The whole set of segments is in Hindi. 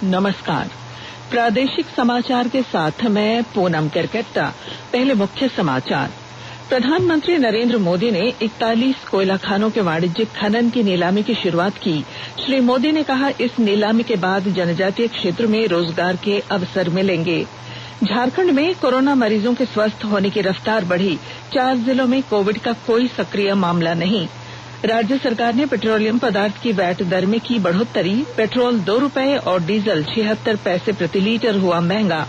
नमस्कार। प्रादेशिक समाचार के साथ मैं पूनम करकट्टा। पहले मुख्य समाचार। प्रधानमंत्री नरेंद्र मोदी ने 41 कोयला खानों के वाणिज्यिक खनन की नीलामी की शुरुआत की। श्री मोदी ने कहा, इस नीलामी के बाद जनजातीय क्षेत्र में रोजगार के अवसर मिलेंगे। झारखंड में कोरोना मरीजों के स्वस्थ होने की रफ्तार बढ़ी। 4 जिलों में कोविड का कोई सक्रिय मामला नहीं। राज्य सरकार ने पेट्रोलियम पदार्थ की वैट दर में की बढ़ोत्तरी। पेट्रोल 2 रुपए और डीजल 76 पैसे प्रति लीटर हुआ महंगा।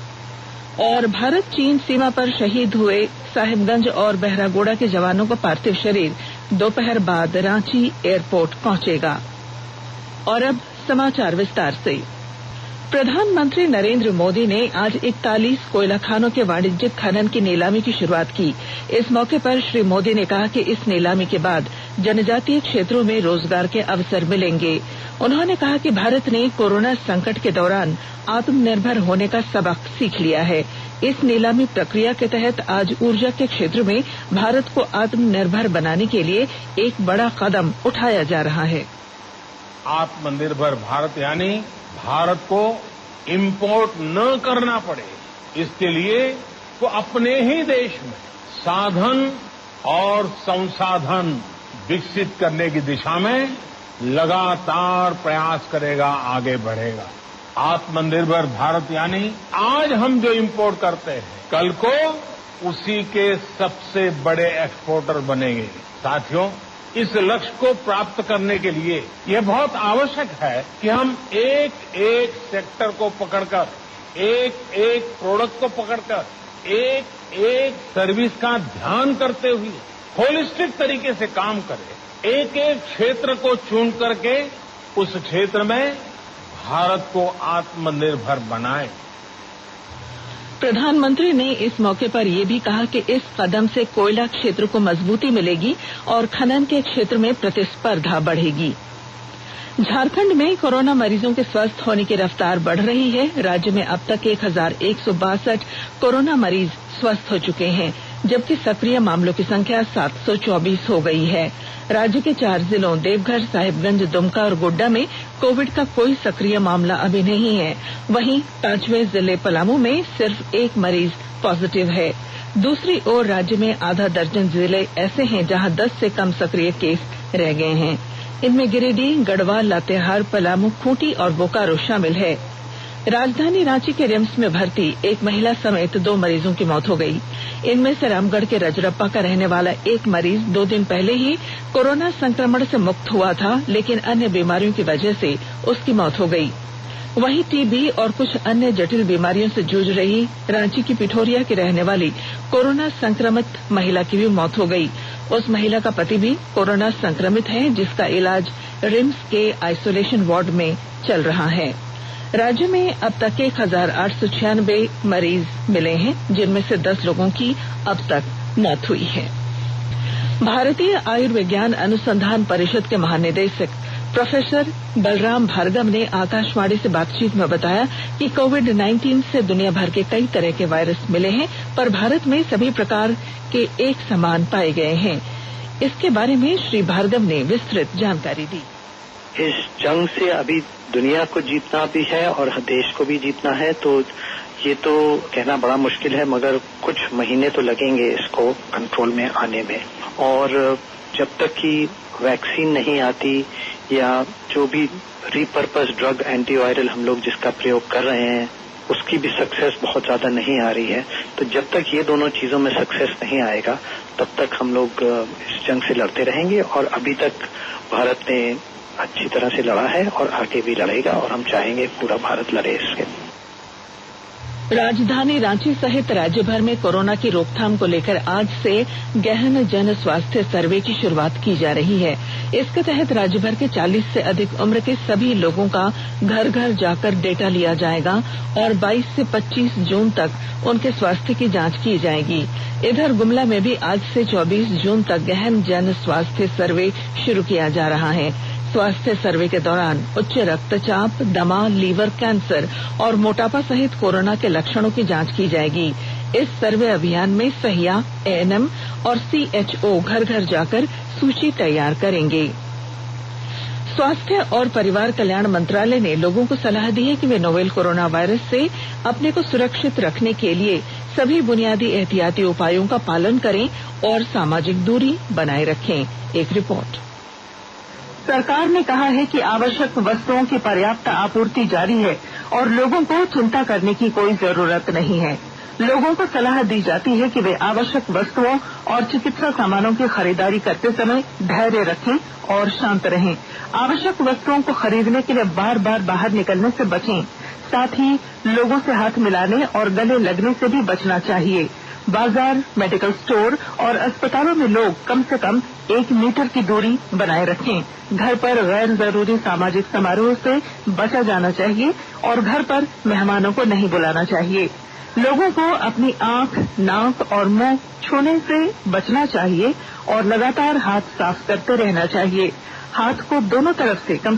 और भारत चीन सीमा पर शहीद हुए साहिबगंज और बहरागोड़ा के जवानों का पार्थिव शरीर दोपहर बाद रांची एयरपोर्ट पहुंचेगा। और अब समाचार विस्तार से। प्रधानमंत्री नरेंद्र मोदी ने आज 41 कोयला खानों के वाणिज्यिक खनन की नीलामी की शुरुआत की। इस मौके पर श्री मोदी ने कहा कि इस नीलामी के बाद जनजातीय क्षेत्रों में रोजगार के अवसर मिलेंगे। उन्होंने कहा कि भारत ने कोरोना संकट के दौरान आत्मनिर्भर होने का सबक सीख लिया है। इस नीलामी प्रक्रिया के तहत आज ऊर्जा के क्षेत्र में भारत को आत्मनिर्भर बनाने के लिए एक बड़ा कदम उठाया जा रहा है। आत्मनिर्भर भारत यानी भारत को इंपोर्ट न करना पड़े, इसके लिए वो अपने ही देश में साधन और संसाधन विकसित करने की दिशा में लगातार प्रयास करेगा, आगे बढ़ेगा। आत्मनिर्भर भारत यानी आज हम जो इंपोर्ट करते हैं, कल को उसी के सबसे बड़े एक्सपोर्टर बनेंगे। साथियों, इस लक्ष्य को प्राप्त करने के लिए यह बहुत आवश्यक है कि हम एक एक सेक्टर को पकड़कर, एक एक प्रोडक्ट को पकड़कर, एक एक सर्विस का ध्यान करते हुए होलिस्टिक तरीके से काम करें। एक एक क्षेत्र को चुन करके उस क्षेत्र में भारत को आत्मनिर्भर बनाएं। प्रधानमंत्री ने इस मौके पर यह भी कहा कि इस कदम से कोयला क्षेत्र को मजबूती मिलेगी और खनन के क्षेत्र में प्रतिस्पर्धा बढ़ेगी। झारखंड में कोरोना मरीजों के स्वस्थ होने की रफ्तार बढ़ रही है। राज्य में अब तक 1162 कोरोना मरीज स्वस्थ हो चुके हैं, जबकि सक्रिय मामलों की संख्या 724 हो गई है। राज्य के 4 जिलों देवघर, साहिबगंज, दुमका और गोड्डा में कोविड का कोई सक्रिय मामला अभी नहीं है। वहीं 5वें जिले पलामू में सिर्फ 1 मरीज पॉजिटिव है। दूसरी ओर राज्य में आधा दर्जन जिले ऐसे हैं जहां 10 से कम सक्रिय केस रह गए हैं। इनमें गिरिडीह, गढ़वा, लातेहार, पलामू, खूंटी और बोकारो शामिल है। राजधानी रांची के रिम्स में भर्ती एक महिला समेत 2 मरीजों की मौत हो गई। इनमें से रामगढ़ के रजरप्पा का रहने वाला एक मरीज 2 दिन पहले ही कोरोना संक्रमण से मुक्त हुआ था, लेकिन अन्य बीमारियों की वजह से उसकी मौत हो गई। वहीं टीबी और कुछ अन्य जटिल बीमारियों से जूझ रही रांची की पिठोरिया की रहने वाली कोरोना संक्रमित महिला की भी मौत हो गई। उस महिला का पति भी कोरोना संक्रमित है, जिसका इलाज रिम्स के आइसोलेशन वार्ड में चल रहा है। राज्य में अब तक 1896 मरीज मिले हैं, जिनमें से 10 लोगों की अब तक मौत हुई है। भारतीय आयुर्विज्ञान अनुसंधान परिषद के महानिदेशक प्रोफेसर बलराम भार्गव ने आकाशवाणी से बातचीत में बताया कि कोविड-19 से दुनिया भर के कई तरह के वायरस मिले हैं, पर भारत में सभी प्रकार के एक समान पाए गए हैं। इसके बारे में श्री भार्गव ने विस्तृत जानकारी दी। इस जंग से अभी दुनिया को जीतना भी है और देश को भी जीतना है, तो ये तो कहना बड़ा मुश्किल है, मगर कुछ महीने तो लगेंगे इसको कंट्रोल में आने में। और जब तक कि वैक्सीन नहीं आती या जो भी रीपर्पस ड्रग एंटीवायरल हम लोग जिसका प्रयोग कर रहे हैं उसकी भी सक्सेस बहुत ज्यादा नहीं आ रही है, तो जब तक ये दोनों चीजों में सक्सेस नहीं आएगा तब तक हम लोग इस जंग से लड़ते रहेंगे। और अभी तक भारत ने अच्छी तरह से लड़ा है और आगे भी लड़ेगा, और हम चाहेंगे पूरा भारत लड़े इसके। राजधानी रांची सहित राज्य भर में कोरोना की रोकथाम को लेकर आज से गहन जन स्वास्थ्य सर्वे की शुरुआत की जा रही है। इसके तहत राज्य भर के 40 से अधिक उम्र के सभी लोगों का घर घर जाकर डेटा लिया जाएगा और 22 से 25 जून तक उनके स्वास्थ्य की जांच की जाएगी। इधर गुमला में भी आज से 24 जून तक गहन जन स्वास्थ्य सर्वे शुरू किया जा रहा है। स्वास्थ्य सर्वे के दौरान उच्च रक्तचाप, दमा, लीवर कैंसर और मोटापा सहित कोरोना के लक्षणों की जांच की जाएगी। इस सर्वे अभियान में सहिया, एएनएम और सीएचओ घर घर जाकर सूची तैयार करेंगे। स्वास्थ्य और परिवार कल्याण मंत्रालय ने लोगों को सलाह दी है कि वे नोवेल कोरोना वायरस से अपने को सुरक्षित रखने के लिए सभी बुनियादी एहतियाती उपायों का पालन करें और सामाजिक दूरी बनाए रखें। एक रिपोर्ट। सरकार ने कहा है कि आवश्यक वस्तुओं की पर्याप्त आपूर्ति जारी है और लोगों को चिंता करने की कोई जरूरत नहीं है। लोगों को सलाह दी जाती है कि वे आवश्यक वस्तुओं और चिकित्सा सामानों की खरीदारी करते समय धैर्य रखें और शांत रहें। आवश्यक वस्तुओं को खरीदने के लिए बार बार बाहर निकलने से बचें। साथ ही लोगों से हाथ मिलाने और गले लगने से भी बचना चाहिए। बाजार, मेडिकल स्टोर और अस्पतालों में लोग कम से कम 1 मीटर की दूरी बनाए रखें। घर पर गैर जरूरी सामाजिक समारोह से बचा जाना चाहिए और घर पर मेहमानों को नहीं बुलाना चाहिए। लोगों को अपनी आंख, नाक और मुंह छूने से बचना चाहिए और लगातार हाथ साफ करते रहना चाहिए। हाथ को दोनों तरफ से कम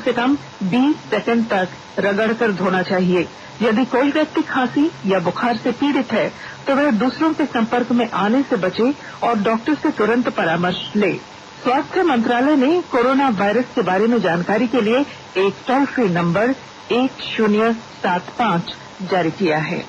20 सेकंड तक रगड़कर धोना चाहिए। यदि कोई व्यक्ति खांसी या बुखार से पीड़ित है तो वह दूसरों के संपर्क में आने से बचे और डॉक्टर से तुरंत परामर्श ले। स्वास्थ्य मंत्रालय ने कोरोना वायरस के बारे में जानकारी के लिए एक टोल फ्री नंबर 1075 जारी किया है।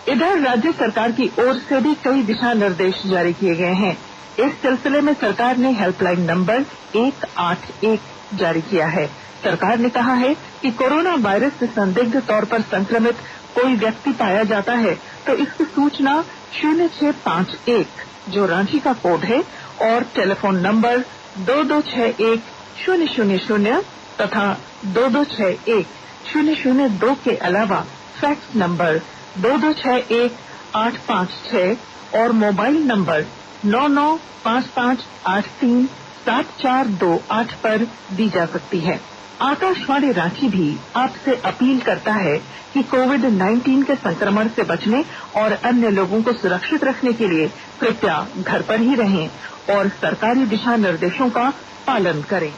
इधर राज्य सरकार की ओर से भी कई दिशा निर्देश जारी किए गए हैं। इस सिलसिले में सरकार ने हेल्पलाइन नंबर 181 जारी किया है। सरकार ने कहा है कि कोरोना वायरस से संदिग्ध तौर पर संक्रमित कोई व्यक्ति पाया जाता है तो इसकी सूचना 0651 जो रांची का कोड है और टेलीफोन नंबर 2261-000 तथा 2261-002 के अलावा फैक्स नंबर 2261-856 और मोबाइल नंबर 9955837428 पर दी जा सकती है। आकाशवाणी रांची भी आपसे अपील करता है कि कोविड-19 के संक्रमण से बचने और अन्य लोगों को सुरक्षित रखने के लिए कृपया घर पर ही रहें और सरकारी दिशा निर्देशों का पालन करें।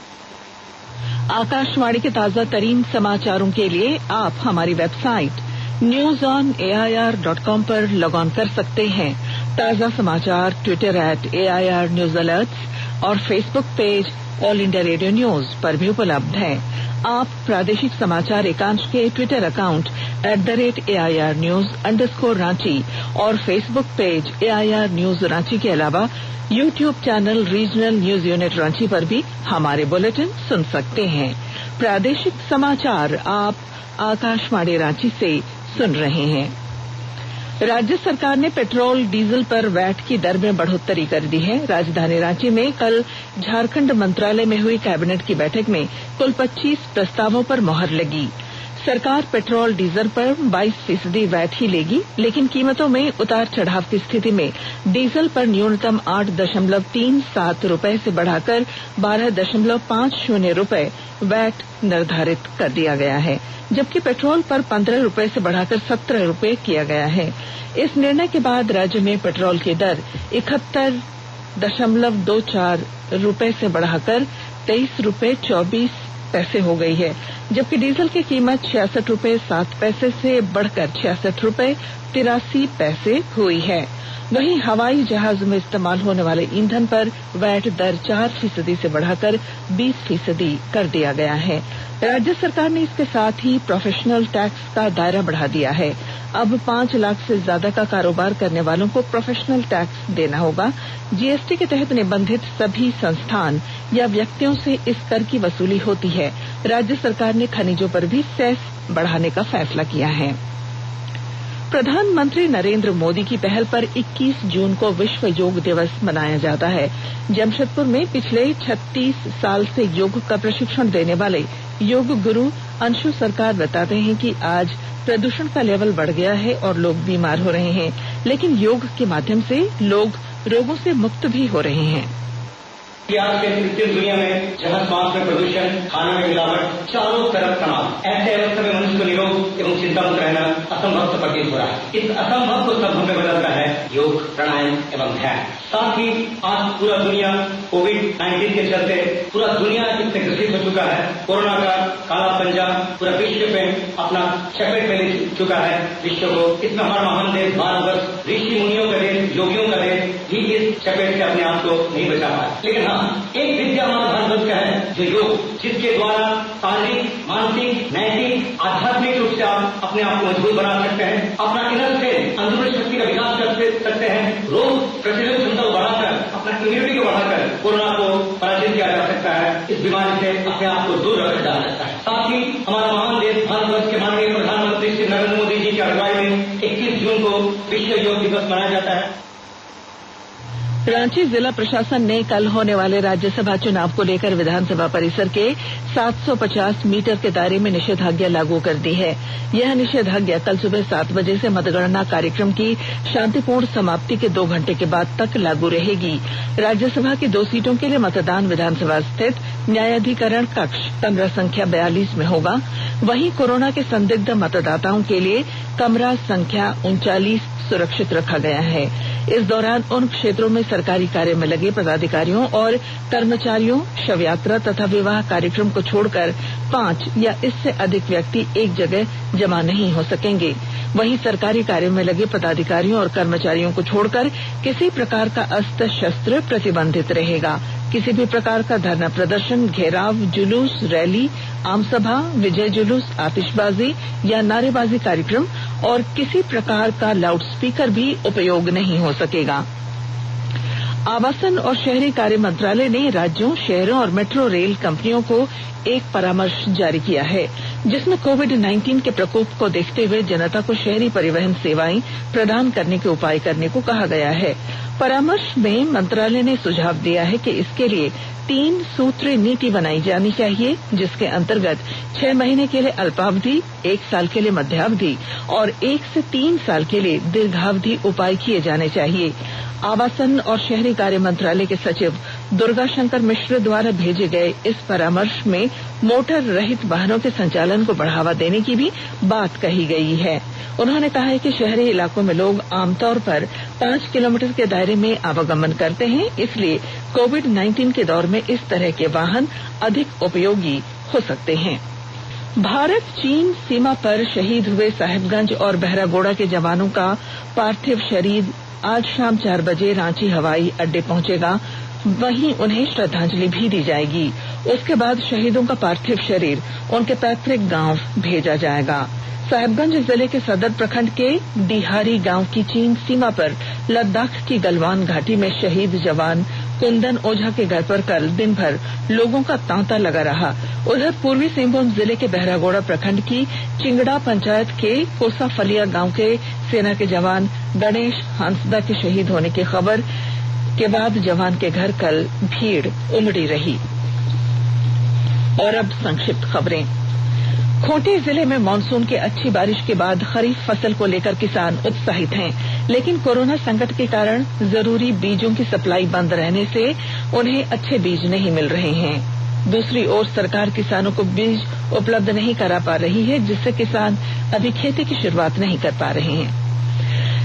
आकाशवाणी के ताजा तरीन समाचारों के लिए आप हमारी वेबसाइट newsonair.com पर लॉग ऑन कर सकते हैं। ताजा समाचार ट्विटर @AIRNewsAlerts और Facebook page all India radio news पर भी उपलब्ध है। आप प्रादेशिक समाचार एकांश के ट्विटर अकाउंट @AIRNews_रांची और Facebook page AIR news Ranchi के अलावा YouTube channel regional news unit Ranchi पर भी हमारे बुलेटिन सुन सकते हैं। प्रादेशिक समाचार आप आकाशवाणी रांची से सुन रहे हैं। राज्य सरकार ने पेट्रोल डीजल पर वैट की दर में बढ़ोत्तरी कर दी है। राजधानी रांची में कल झारखंड मंत्रालय में हुई कैबिनेट की बैठक में कुल 25 प्रस्तावों पर मुहर लगी। सरकार पेट्रोल डीजल पर 22% वैट ही लेगी, लेकिन कीमतों में उतार चढ़ाव की स्थिति में डीजल पर न्यूनतम 8.37 रुपए से बढ़ाकर 12.50 रुपए वैट निर्धारित कर दिया गया है, जबकि पेट्रोल पर 15 रुपए से बढ़ाकर 17 रुपए किया गया है। इस निर्णय के बाद राज्य में पेट्रोल की दर 71.24 रुपए से बढ़ाकर 23 रुपए 24 पैसे हो गई है, जबकि डीजल की कीमत 66 रुपए 7 पैसे से बढ़कर 66 रुपए 83 पैसे हुई है। वहीं हवाई जहाज में इस्तेमाल होने वाले ईंधन पर वैट दर 4% से बढ़ाकर 20% कर दिया गया है। राज्य सरकार ने इसके साथ ही प्रोफेशनल टैक्स का दायरा बढ़ा दिया है। अब 5 लाख से ज्यादा का कारोबार करने वालों को प्रोफेशनल टैक्स देना होगा। जीएसटी के तहत निबंधित सभी संस्थान या व्यक्तियों से इस कर की वसूली होती है। राज्य सरकार ने खनिजों पर भी सेस बढ़ाने का फैसला किया है। प्रधानमंत्री नरेंद्र मोदी की पहल पर 21 जून को विश्व योग दिवस मनाया जाता है। जमशेदपुर में पिछले 36 साल से योग का प्रशिक्षण देने वाले योग गुरु अंशु सरकार बताते हैं कि आज प्रदूषण का लेवल बढ़ गया है और लोग बीमार हो रहे हैं, लेकिन योग के माध्यम से लोग रोगों से मुक्त भी हो रहे हैं। आज के कृत्रिम दुनिया में जहाँ श्वास में प्रदूषण, खाना में मिलावट, चारों तरफ तनाव, ऐसे अवस्था में मनुष्य को निरोग एवं चिंता मुक्त रहना असंभव से प्रतीत हो रहा है। इस असंभव को संभव में बदल रहा है योग, प्राणायाम एवं ध्यान। साथ ही आज पूरा दुनिया कोविड-19 के चलते पूरा दुनिया इससे ग्रसित हो चुका है। कोरोना का काला पंजा पूरा विश्व में अपना चपेट में ले चुका है। विश्व को इस महान देश भारतवर्ष ऋषि मुनियों के चपेट से अपने आप को नहीं बचा पाए। लेकिन हाँ, एक विद्यमान भारत का है जो योग, जिसके द्वारा शारीरिक, मानसिक, नैतिक, आध्यात्मिक रूप से आप अपने आप को मजबूत बना सकते हैं, अपना इनर से अंदरूनी शक्ति का विकास कर सकते हैं, रोग प्रतिरोधक क्षमता को बढ़ाकर, अपना इम्यूनिटी को बढ़ाकर कोरोना को पराजित किया जा सकता है, इस बीमारी से अपने आप को दूर रखा जा सकता है। साथ ही हमारा महान देश भारतवर्ष के माननीय प्रधानमंत्री श्री नरेंद्र मोदी जी की अगुवाई में 21 जून को विश्व योग दिवस मनाया जाता है। रांची जिला प्रशासन ने कल होने वाले राज्यसभा चुनाव को लेकर विधानसभा परिसर के 750 मीटर के दायरे में निषेधाज्ञा लागू कर दी है। यह निषेधाज्ञा कल सुबह 7 बजे से मतगणना कार्यक्रम की शांतिपूर्ण समाप्ति के 2 घंटे के बाद तक लागू रहेगी। राज्यसभा की 2 सीटों के लिए मतदान विधानसभा स्थित न्यायाधिकरण कक्ष कमरा संख्या 42 में होगा। वहीं कोरोना के संदिग्ध मतदाताओं के लिए कमरा संख्या 39 सुरक्षित रखा गया है। इस दौरान उन क्षेत्रों में सरकारी कार्य में लगे पदाधिकारियों और कर्मचारियों, शव यात्रा तथा विवाह कार्यक्रम को छोड़कर 5 या इससे अधिक व्यक्ति एक जगह जमा नहीं हो सकेंगे। वहीं सरकारी कार्य में लगे पदाधिकारियों और कर्मचारियों को छोड़कर किसी प्रकार का अस्त्र शस्त्र प्रतिबंधित रहेगा। किसी भी प्रकार का धरना प्रदर्शन, घेराव, जुलूस, रैली, आमसभा, विजय जुलूस, आतिशबाजी या नारेबाजी कार्यक्रम और किसी प्रकार का लाउडस्पीकर भी उपयोग नहीं हो सकेगा। आवासन और शहरी कार्य मंत्रालय ने राज्यों, शहरों और मेट्रो रेल कंपनियों को एक परामर्श जारी किया है, जिसमें कोविड-19 के प्रकोप को देखते हुए जनता को शहरी परिवहन सेवाएं प्रदान करने के उपाय करने को कहा गया है। परामर्श में मंत्रालय ने सुझाव दिया है कि इसके लिए 3 सूत्री नीति बनाई जानी चाहिए, जिसके अंतर्गत 6 महीने के लिए अल्पावधि, 1 साल के लिए मध्यावधि और 1 से 3 साल के लिए दीर्घावधि उपाय किए जाने चाहिए। आवासन और शहरी कार्य मंत्रालय के सचिव दुर्गा शंकर मिश्र द्वारा भेजे गए इस परामर्श में मोटर रहित वाहनों के संचालन को बढ़ावा देने की भी बात कही गई है। उन्होंने कहा है कि शहरी इलाकों में लोग आमतौर पर 5 किलोमीटर के दायरे में आवागमन करते हैं, इसलिए कोविड-19 के दौर में इस तरह के वाहन अधिक उपयोगी हो सकते हैं। भारत चीन सीमा पर शहीद हुए साहिबगंज और बहरागोड़ा के जवानों का पार्थिव शरीर आज शाम 4 बजे रांची हवाई अड्डे पहुंचेगा। वहीं उन्हें श्रद्धांजलि भी दी जाएगी। उसके बाद शहीदों का पार्थिव शरीर उनके पैतृक गांव भेजा जाएगा। साहिबगंज जिले के सदर प्रखंड के डिहारी गांव की चीन सीमा पर लद्दाख की गलवान घाटी में शहीद जवान कुंदन ओझा के घर पर कल दिन भर लोगों का तांता लगा रहा। उधर पूर्वी सिंहभूम जिले के बहरागोड़ा प्रखंड की चिंगड़ा पंचायत के कोसाफलिया गांव के सेना के जवान गणेश हांसदा के शहीद होने की खबर के बाद जवान के घर कल भीड़ उमड़ी रही। और अब संक्षिप्त खबरें। खूंटी जिले में मानसून की अच्छी बारिश के बाद खरीफ फसल को लेकर किसान उत्साहित हैं, लेकिन कोरोना संकट के कारण जरूरी बीजों की सप्लाई बंद रहने से उन्हें अच्छे बीज नहीं मिल रहे हैं। दूसरी ओर सरकार किसानों को बीज उपलब्ध नहीं करा पा रही है, जिससे किसान अभी खेती की शुरुआत नहीं कर पा रहे हैं।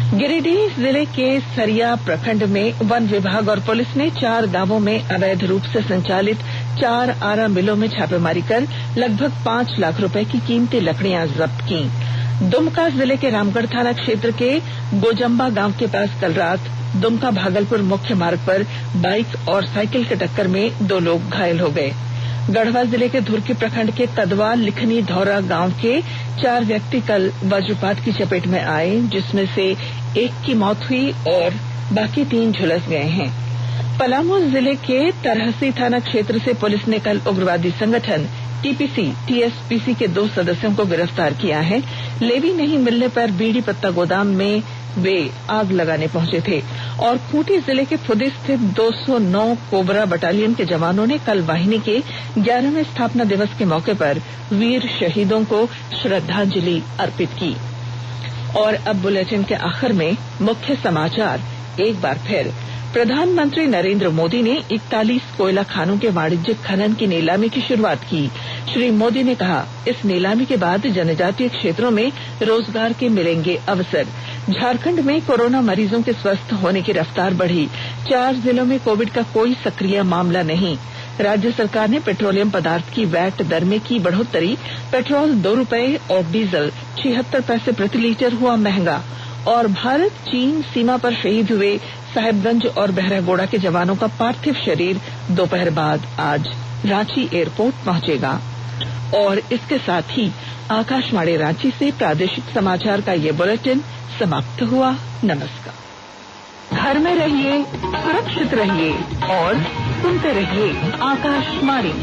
गिरिडीह जिले के सरिया प्रखंड में वन विभाग और पुलिस ने 4 गांवों में अवैध रूप से संचालित 4 आरा मिलों में छापेमारी कर लगभग 5 लाख रुपए की कीमती लकड़ियां जब्त की। दुमका जिले के रामगढ़ थाना क्षेत्र के गोजम्बा गांव के पास कल रात दुमका भागलपुर मुख्य मार्ग पर बाइक और साइकिल की टक्कर में 2 लोग घायल हो गए। गढ़वा जिले के धुरकी प्रखंड के कदवा लिखनी धौरा गांव के 4 व्यक्ति कल वज्रपात की चपेट में आए, जिसमें से एक की मौत हुई और बाकी 3 झुलस गए हैं। पलामू जिले के तरहसी थाना क्षेत्र से पुलिस ने कल उग्रवादी संगठन टीपीसी टीएसपीसी के 2 सदस्यों को गिरफ्तार किया है। लेवी नहीं मिलने पर बीड़ी पत्ता गोदाम में वे आग लगाने पहुंचे थे। और खूंटी जिले के फुदी स्थित 209 कोबरा बटालियन के जवानों ने कल वाहिनी के 11वें स्थापना दिवस के मौके पर वीर शहीदों को श्रद्धांजलि अर्पित की। और अब बुलेटिन के आखिर में मुख्य समाचार एक बार फिर। प्रधानमंत्री नरेंद्र मोदी ने 41 कोयला खानों के वाणिज्यिक खनन की नीलामी की शुरुआत की। श्री मोदी ने कहा, इस नीलामी के बाद जनजातीय क्षेत्रों में रोजगार के मिलेंगे अवसर। झारखंड में कोरोना मरीजों के स्वस्थ होने की रफ्तार बढ़ी। 4 जिलों में कोविड का कोई सक्रिय मामला नहीं। राज्य सरकार ने पेट्रोलियम पदार्थ की वैट दर में की बढ़ोत्तरी। पेट्रोल 2 रुपए और डीजल 76 पैसे प्रति लीटर हुआ महंगा। और भारत चीन सीमा पर शहीद हुए साहेबगंज और बहरागोड़ा के जवानों का पार्थिव शरीर दोपहर बाद आज रांची एयरपोर्ट पहुंचेगा। और इसके साथ ही आकाशवाणी रांची से प्रादेशिक समाचार का ये बुलेटिन समाप्त हुआ। नमस्कार। घर में रहिए, सुरक्षित रहिए और सुनते रहिए आकाशवाणी।